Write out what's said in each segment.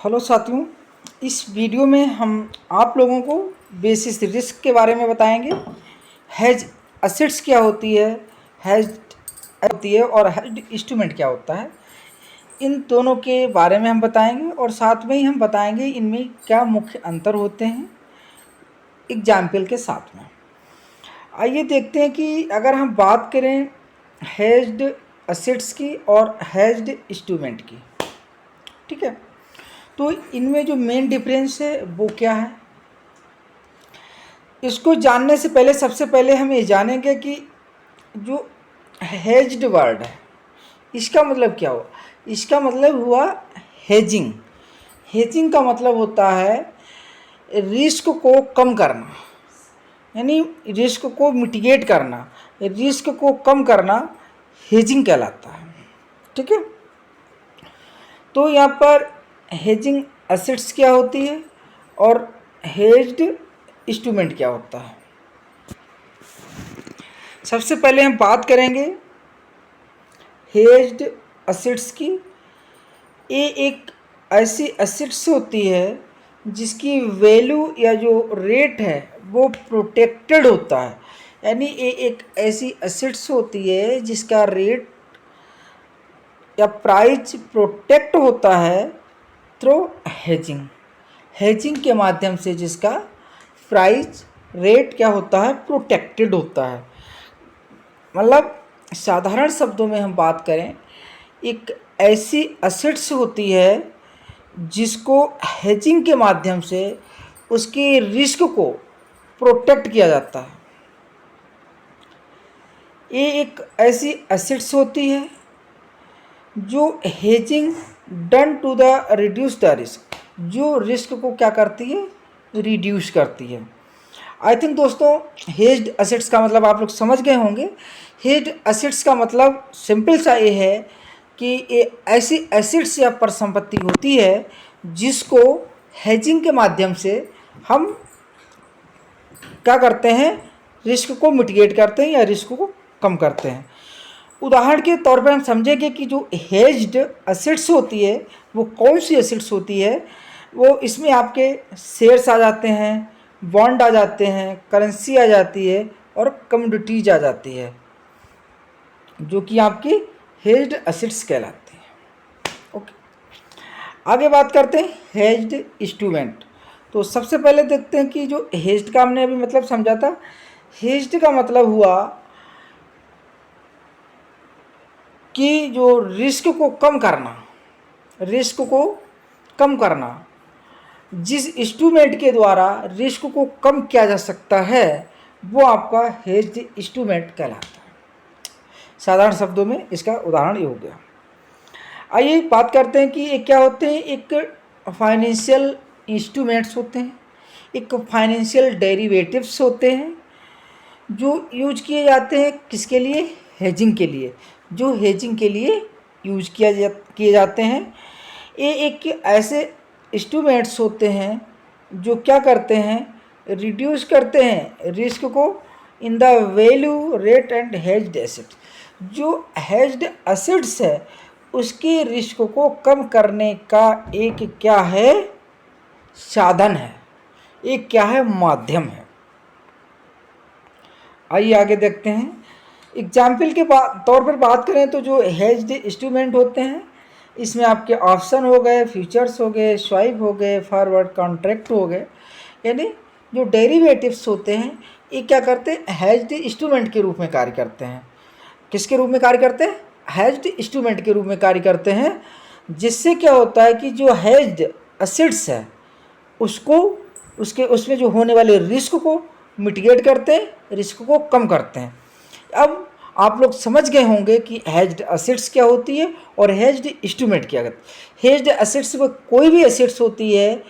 Hello साथियों, इस video में हम आप लोगों को बेसिस रिस्क के बारे में बताएंगे। हेज असेट्स क्या होती है, हेज होती है और हेज इंस्ट्रूमेंट क्या होता है, इन दोनों के बारे में हम बताएंगे और साथ में ही हम बताएंगे इनमें क्या मुख्य अंतर होते हैं एग्जाम्पल के साथ में। आइए देखते हैं कि अगर हम बात करें हेज्ड असेट्स की और हेज्ड इंस्ट्रूमेंट की, ठीक है, तो इनमें जो मेन डिफरेंस है वो क्या है। इसको जानने से पहले सबसे पहले हम ये जानेंगे कि जो हेज्ड वर्ड है इसका मतलब क्या हुआ। इसका मतलब हुआ हेजिंग। हेजिंग का मतलब होता है रिस्क को कम करना, यानी रिस्क को मिटिगेट करना, रिस्क को कम करना हेजिंग कहलाता है। ठीक है, तो यहाँ पर हेजिंग एसेट्स क्या होती है और हेज्ड इंस्ट्रूमेंट क्या होता है। सबसे पहले हम बात करेंगे हेज्ड एसेट्स की। ये एक ऐसी एसेट्स होती है जिसकी वैल्यू या जो रेट है वो प्रोटेक्टेड होता है, यानी ये एक ऐसी एसेट्स होती है जिसका रेट या प्राइस प्रोटेक्ट होता है थ्रू हेजिंग। हेजिंग के माध्यम से जिसका प्राइस रेट क्या होता है, प्रोटेक्टेड होता है। मतलब साधारण शब्दों में हम बात करें, एक ऐसी एसेट्स होती है जिसको हेजिंग के माध्यम से उसकी रिस्क को प्रोटेक्ट किया जाता है। ये एक ऐसी एसेट्स होती है जो hedging done to the reduce the risk, जो रिस्क को क्या करती है, रिड्यूस करती है। आई थिंक दोस्तों हेज्ड एसेट्स का मतलब आप लोग समझ गए होंगे। हेज्ड एसेट्स का मतलब सिंपल सा ये है कि ये ऐसी एसेट्स या परिसंपत्ति होती है जिसको हेजिंग के माध्यम से हम क्या करते हैं, रिस्क को मिटिगेट करते हैं या रिस्क को कम करते हैं। उदाहरण के तौर पर हम समझेंगे कि जो हेज्ड एसेट्स होती है वो कौन सी एसेट्स होती है। वो इसमें आपके शेयर्स आ जाते हैं, बॉन्ड आ जाते हैं, करेंसी आ जाती है और कमोडिटीज आ जाती है, जो कि आपकी हेज्ड एसेट्स कहलाती हैं। ओके, आगे बात करते हैं हेज्ड इंस्ट्रूमेंट। तो सबसे पहले देखते हैं कि जो हेज्ड का हमने अभी मतलब समझा था। हेज्ड का मतलब हुआ कि जो रिस्क को कम करना, रिस्क को कम करना, जिस इंस्ट्रूमेंट के द्वारा रिस्क को कम किया जा सकता है वो आपका हेज्ड इंस्ट्रूमेंट कहलाता है। साधारण शब्दों में इसका उदाहरण ये हो गया। आइए बात करते हैं कि ये क्या होते हैं। एक फाइनेंशियल इंस्ट्रूमेंट्स होते हैं, एक फाइनेंशियल डेरिवेटिव्स होते हैं जो यूज किए जाते हैं किसके लिए, हेजिंग के लिए, जो हेजिंग के लिए यूज किए जाते हैं। ये एक ऐसे इंस्ट्रूमेंट्स होते हैं जो क्या करते हैं, रिड्यूस करते हैं रिस्क को in the value rate and hedged asset. जो हेज्ड एसेट्स है उसके रिस्क को कम करने का एक क्या है, साधन है, एक क्या है, माध्यम है। आइए आगे देखते हैं। एग्जाम्पल के तौर पर बात करें तो जो हेज्ड इंस्ट्रूमेंट होते हैं इसमें आपके ऑप्शन हो गए, फ्यूचर्स हो गए, स्वाइप हो गए, फॉरवर्ड कॉन्ट्रैक्ट हो गए। यानी जो डेरिवेटिव्स होते हैं ये क्या करते हैं, हेज्ड इंस्ट्रूमेंट के रूप में कार्य करते हैं। किसके रूप में कार्य करते हैं, हेज्ड इंस्ट्रूमेंट के रूप में कार्य करते हैं। जिससे क्या होता है कि जो हेज्ड एसेट्स है उसको उसमें जो होने वाले रिस्क को मिटिगेट करते हैं, रिस्क को कम करते हैं। अब आप लोग समझ गए होंगे कि हेज्ड एसेट्स क्या होती है और हेज्ड इंस्ट्रूमेंट क्या होता है। हेज्ड एसेट्स में कोई भी एसेट्स होती है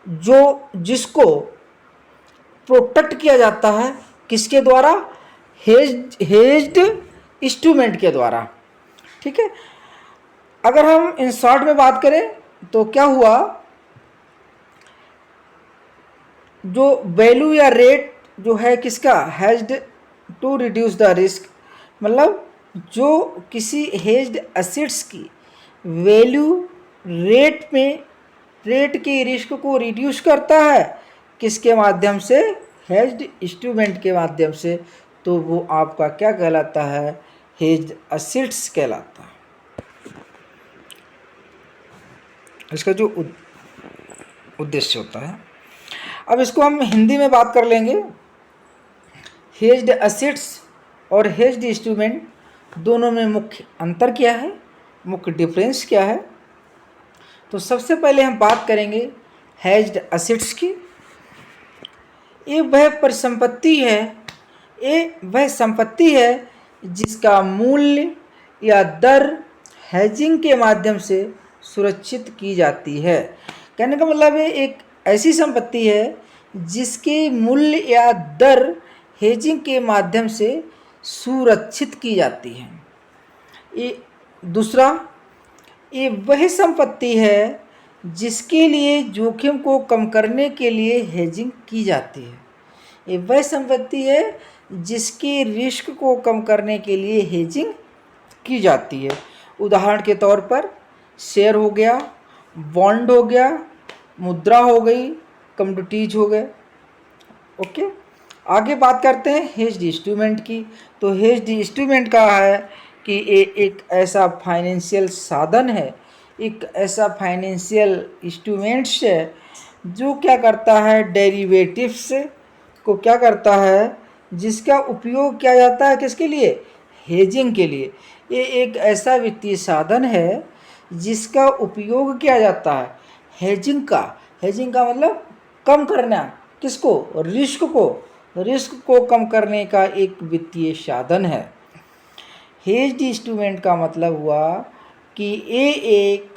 जो जिसको प्रोटेक्ट किया जाता है किसके द्वारा, हेज्ड इंस्ट्रूमेंट के द्वारा। ठीक है, अगर हम इन शॉर्ट में बात करें तो क्या हुआ, जो वैल्यू या रेट जो है किसका, hedged to reduce the risk, मतलब जो किसी हेज्ड एसेट्स की वैल्यू रेट में रेट के रिस्क को रिड्यूस करता है, किसके माध्यम से? हेज्ड इंस्ट्रूमेंट के माध्यम से। तो वो आपका क्या कहलाता है? हेज्ड एसेट्स कहलाता है। इसका जो उद्देश्य होता है, अब इसको हम हिंदी में बात कर लेंगे। हेज्ड एसेट्स और हेज्ड इंस्ट्रूमेंट दोनों में मुख्य अंतर क्या है, मुख्य डिफरेंस क्या है? तो सबसे पहले हम बात करेंगे हेज्ड एसेट्स की। ये वह परिसंपत्ति है, ये वह संपत्ति है जिसका मूल्य या दर हेजिंग के माध्यम से सुरक्षित की जाती है। कहने का मतलब है एक ऐसी संपत्ति है जिसके मूल्य या दर हेजिंग के माध्यम से सुरक्षित की जाती है। ये दूसरा, ये वह संपत्ति है जिसके लिए जोखिम को कम करने के लिए हेजिंग की जाती है। ये वह संपत्ति है जिसके रिस्क को कम करने के लिए हेजिंग की जाती है। उदाहरण के तौर पर शेयर हो गया, बॉन्ड हो गया, मुद्रा हो गई, कमोडिटीज हो गए। ओके, आगे बात करते हैं हेज्ड इंस्ट्रूमेंट की। तो हेज्ड इंस्ट्रूमेंट का है कि ये एक ऐसा फाइनेंशियल साधन है, एक ऐसा फाइनेंशियल इंस्ट्रूमेंट्स है जो क्या करता है? डेरिवेटिव्स को क्या करता है? जिसका उपयोग किया जाता है किसके लिए? हेजिंग के लिए। ये एक ऐसा वित्तीय साधन है जिसका उपयोग किया जाता है हेजिंग का। हेजिंग का मतलब कम करना, किसको? रिस्क को कम करने का एक वित्तीय साधन है। हेज्ड इंस्ट्रूमेंट का मतलब हुआ कि ये एक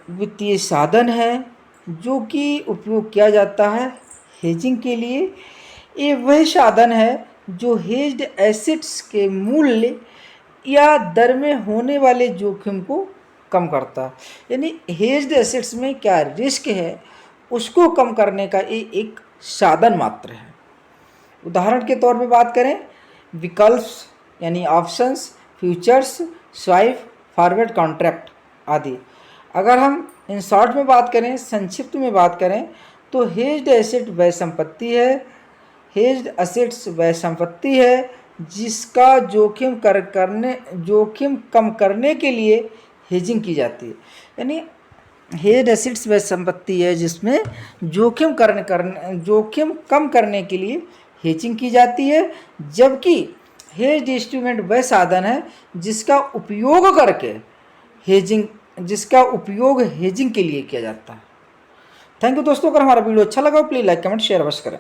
वित्तीय साधन है जो कि उपयोग किया जाता है हेजिंग के लिए। ये वह साधन है जो हेज्ड एसेट्स के मूल्य या दर में होने वाले जोखिम को कम करता है। यानी हेज्ड एसेट्स में क्या रिस्क है उसको कम करने का ये एक साधन मात्र है। उदाहरण के तौर पे बात करें, विकल्प यानी options, futures, swipe, forward contract आदि। अगर हम इन शॉर्ट में बात करें, संक्षिप्त में बात करें, तो हेज्ड एसेट वह संपत्ति है, हेज्ड एसेट्स वह संपत्ति है जिसका जोखिम कम करने के लिए हेजिंग की जाती है। यानी हेज्ड एसेट्स वह संपत्ति है जिसमें जोखिम कम करने के लिए हेजिंग की जाती है, जबकि हेज्ड इंस्ट्रूमेंट वह साधन है जिसका उपयोग हेजिंग के लिए किया जाता है। थैंक यू दोस्तों। अगर हमारा वीडियो अच्छा लगा प्लीज़ लाइक कमेंट शेयर अवश्य करें।